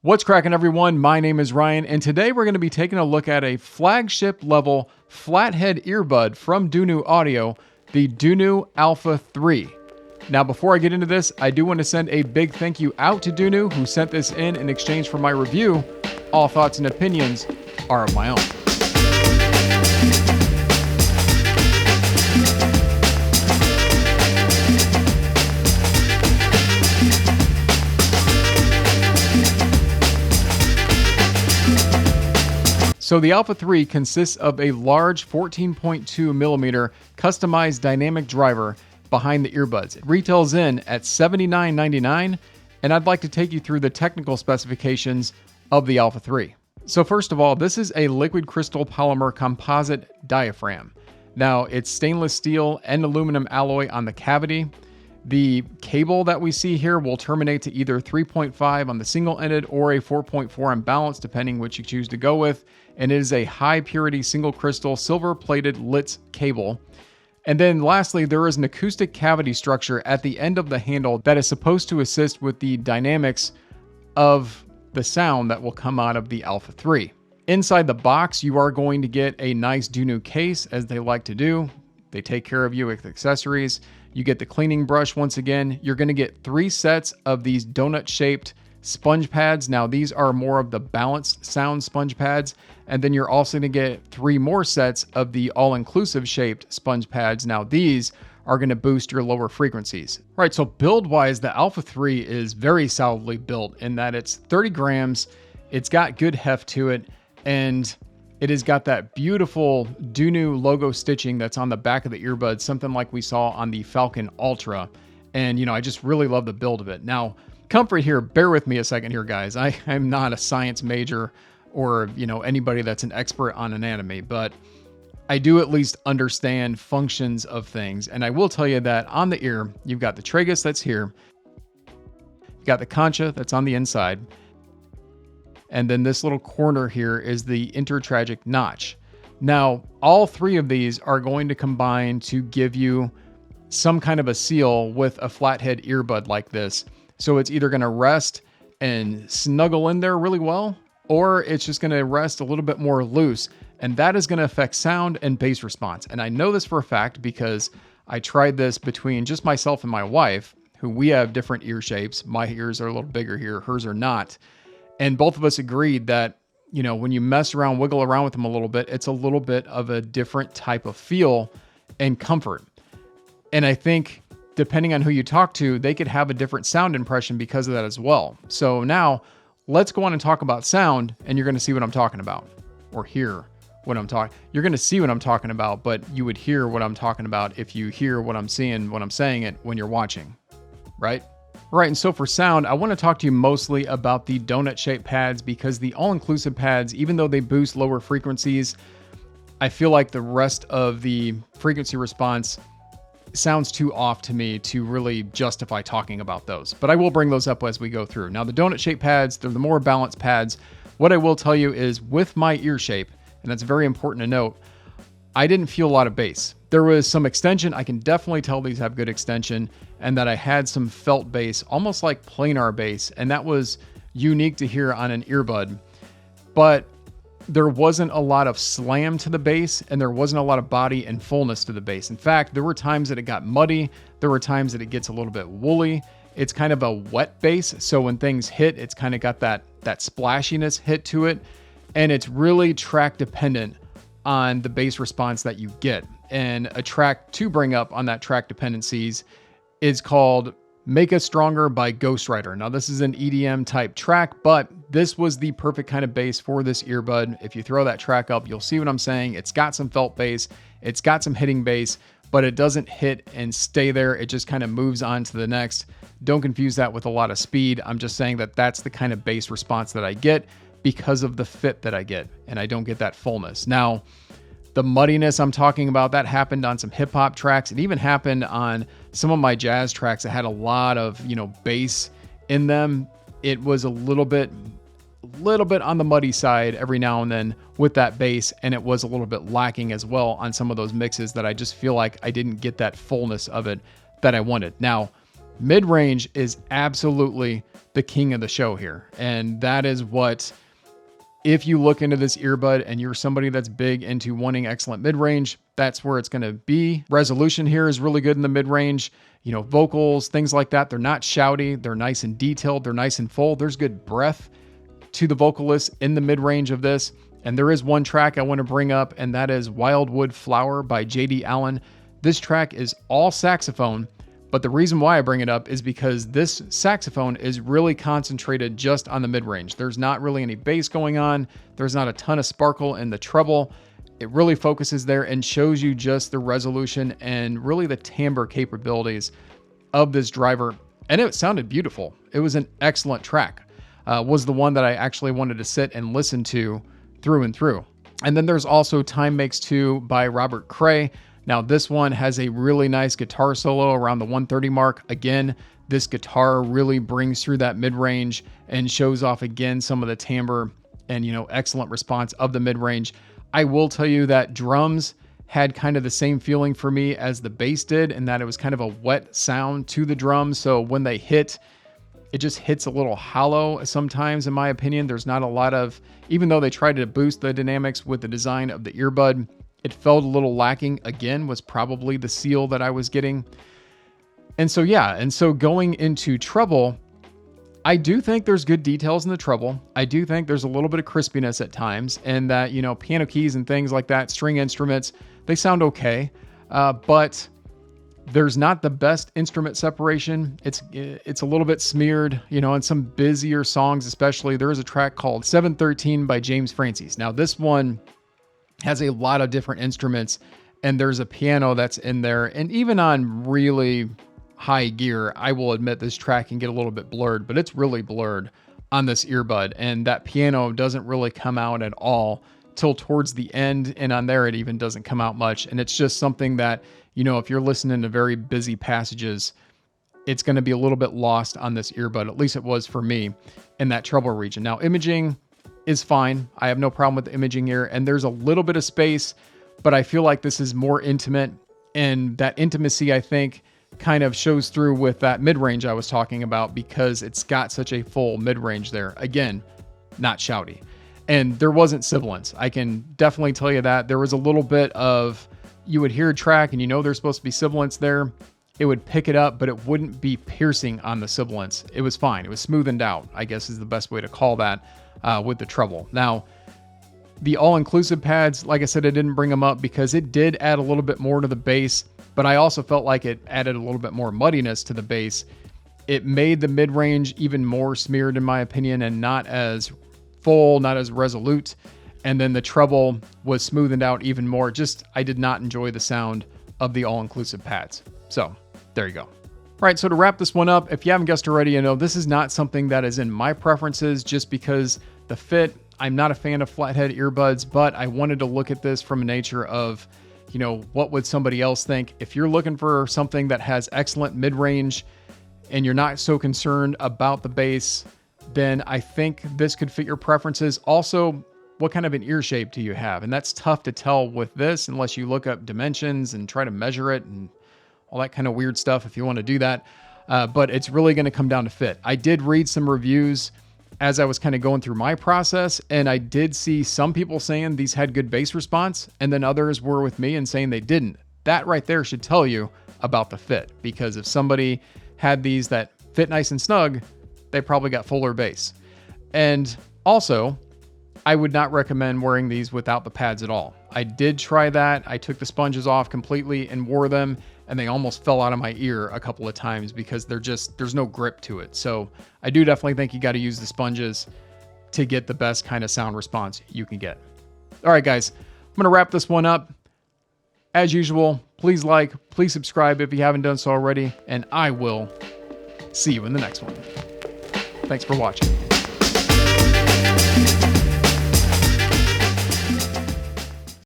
What's cracking, everyone? My name is Ryan, and today we're going to be taking a look at a flagship level flathead earbud from Dunu Audio, the Dunu Alpha 3. Now, before I get into this, I do want to send a big thank you out to Dunu, who sent this in exchange for my review. All thoughts and opinions are of my own. So the Alpha 3 consists of a large 14.2 millimeter customized dynamic driver behind the earbuds. It retails in at $79.99, and I'd like to take you through the technical specifications of the Alpha 3. So first of all, this is a liquid crystal polymer composite diaphragm. Now, it's stainless steel and aluminum alloy on the cavity. The cable that we see here will terminate to either 3.5 on the single-ended or a 4.4 on balance, depending which you choose to go with. And it is a high purity single crystal silver plated Litz cable. And then lastly, there is an acoustic cavity structure at the end of the handle that is supposed to assist with the dynamics of the sound that will come out of the Alpha 3. Inside the box, you are going to get a nice Dunu case, as they like to do. They take care of you with accessories. You get the cleaning brush once again. You're going to get 3 sets of these donut-shaped sponge pads. Now, these are more of the balanced sound sponge pads. And then you're also going to get 3 more sets of the all-inclusive shaped sponge pads. Now, these are going to boost your lower frequencies. All right, so build-wise, the Alpha 3 is very solidly built in that it's 30 grams. It's got good heft to it, and it has got that beautiful Dunu logo stitching that's on the back of the earbud, something like we saw on the Falcon Ultra. And, I just really love the build of it. Now, comfort here, bear with me a second here, guys. I'm not a science major or, anybody that's an expert on anatomy, but I do at least understand functions of things. And I will tell you that on the ear, you've got the tragus that's here. You've got the concha that's on the inside. And then this little corner here is the intertragic notch. Now, all 3 of these are going to combine to give you some kind of a seal with a flathead earbud like this. So it's either going to rest and snuggle in there really well, or it's just going to rest a little bit more loose. And that is going to affect sound and bass response. And I know this for a fact because I tried this between just myself and my wife, who we have different ear shapes. My ears are a little bigger here, hers are not. And both of us agreed that, when you mess around, wiggle around with them a little bit, it's a little bit of a different type of feel and comfort. And I think depending on who you talk to, they could have a different sound impression because of that as well. So now let's go on and talk about sound, and you're going to see what I'm talking about, or hear what I'm talking. You're going to see what I'm talking about, but you would hear what I'm talking about if you hear what I'm seeing when I'm saying it when you're watching, right? Right, and so for sound, I want to talk to you mostly about the donut-shaped pads, because the all-inclusive pads, even though they boost lower frequencies, I feel like the rest of the frequency response sounds too off to me to really justify talking about those. But I will bring those up as we go through. Now, the donut-shaped pads, they're the more balanced pads. What I will tell you is with my ear shape, and that's very important to note, I didn't feel a lot of bass. There was some extension. I can definitely tell these have good extension, and that I had some felt bass, almost like planar bass, and that was unique to hear on an earbud. But there wasn't a lot of slam to the bass, and there wasn't a lot of body and fullness to the bass. In fact, there were times that it got muddy. There were times that it gets a little bit woolly. It's kind of a wet bass, so when things hit, it's kind of got that splashiness hit to it, and it's really track dependent on the bass response that you get. And a track to bring up on that track dependencies is called Make Us Stronger by Ghostwriter. Now, this is an EDM type track, but this was the perfect kind of bass for this earbud. If you throw that track up, you'll see what I'm saying. It's got some felt bass, it's got some hitting bass, but it doesn't hit and stay there. It just kind of moves on to the next. Don't confuse that with a lot of speed. I'm just saying that that's the kind of bass response that I get because of the fit that I get, and I don't get that fullness. Now, the muddiness I'm talking about, that happened on some hip hop tracks. It even happened on some of my jazz tracks that had a lot of, bass in them. It was a little bit on the muddy side every now and then with that bass, and it was a little bit lacking as well on some of those mixes that I just feel like I didn't get that fullness of it that I wanted. Now, Mid-range is absolutely the king of the show here. And that is what, if you look into this earbud and you're somebody that's big into wanting excellent mid-range, that's where it's going to be. Resolution here is really good in the mid-range. You know, vocals, things like that, they're not shouty. They're nice and detailed. They're nice and full. There's good breath to the vocalist in the mid-range of this. And there is one track I want to bring up, and that is Wildwood Flower by J.D. Allen. This track is all saxophone. But the reason why I bring it up is because this saxophone is really concentrated just on the mid-range. There's not really any bass going on. There's not a ton of sparkle in the treble. It really focuses there and shows you just the resolution and really the timbre capabilities of this driver. And it sounded beautiful. It was an excellent track. Was the one that I actually wanted to sit and listen to through and through. And then there's also Time Makes Two by Robert Cray. Now this one has a really nice guitar solo around the 130 mark. Again, this guitar really brings through that mid-range and shows off again some of the timbre and, you know, excellent response of the mid-range. I will tell you that drums had kind of the same feeling for me as the bass did, in that it was kind of a wet sound to the drums. So when they hit, it just hits a little hollow sometimes, in my opinion. There's not a lot of, even though they tried to boost the dynamics with the design of the earbud, it felt a little lacking. Again, was probably the seal that I was getting. And so, yeah. And so going into treble, I do think there's good details in the treble. I do think there's a little bit of crispiness at times, and that, you know, piano keys and things like that, string instruments, they sound okay. But there's not the best instrument separation. It's a little bit smeared, you know, in some busier songs, especially. There is a track called 713 by James Francis. Now this one has a lot of different instruments, and there's a piano that's in there. And even on really high gear, I will admit this track can get a little bit blurred, but it's really blurred on this earbud. And that piano doesn't really come out at all till towards the end. And on there, it even doesn't come out much. And it's just something that, you know, if you're listening to very busy passages, it's going to be a little bit lost on this earbud. At least it was for me in that treble region. Now, imaging is fine. I have no problem with the imaging here. And there's a little bit of space, but I feel like this is more intimate. And that intimacy, I think, kind of shows through with that mid-range I was talking about, because it's got such a full mid-range there. Again, not shouty. And there wasn't sibilance. I can definitely tell you that. There was a little bit of, you would hear a track and you know there's supposed to be sibilance there. It would pick it up, but it wouldn't be piercing on the sibilance. It was fine. It was smoothened out, I guess is the best way to call that, with the treble. Now, the all-inclusive pads, like I said, I didn't bring them up because it did add a little bit more to the bass, but I also felt like it added a little bit more muddiness to the bass. It made the mid-range even more smeared, in my opinion, and not as full, not as resolute. And then the treble was smoothened out even more. Just, I did not enjoy the sound of the all-inclusive pads. So there you go. All right, so to wrap this one up, if you haven't guessed already, you know, this is not something that is in my preferences, just because the fit, I'm not a fan of flathead earbuds, but I wanted to look at this from a nature of, you know, what would somebody else think? If you're looking for something that has excellent mid-range and you're not so concerned about the bass, then I think this could fit your preferences. Also, what kind of an ear shape do you have? And that's tough to tell with this unless you look up dimensions and try to measure it and all that kind of weird stuff if you want to do that. But it's really going to come down to fit. I did read some reviews as I was kind of going through my process, and I did see some people saying these had good bass response, and then others were with me and saying they didn't. That right there should tell you about the fit, because if somebody had these that fit nice and snug, they probably got fuller bass. And also, I would not recommend wearing these without the pads at all. I did try that. I took the sponges off completely and wore them, and they almost fell out of my ear a couple of times because there's no grip to it. So I do definitely think you got to use the sponges to get the best kind of sound response you can get. All right, guys, I'm going to wrap this one up. As usual, please like, please subscribe if you haven't done so already, and I will see you in the next one. Thanks for watching.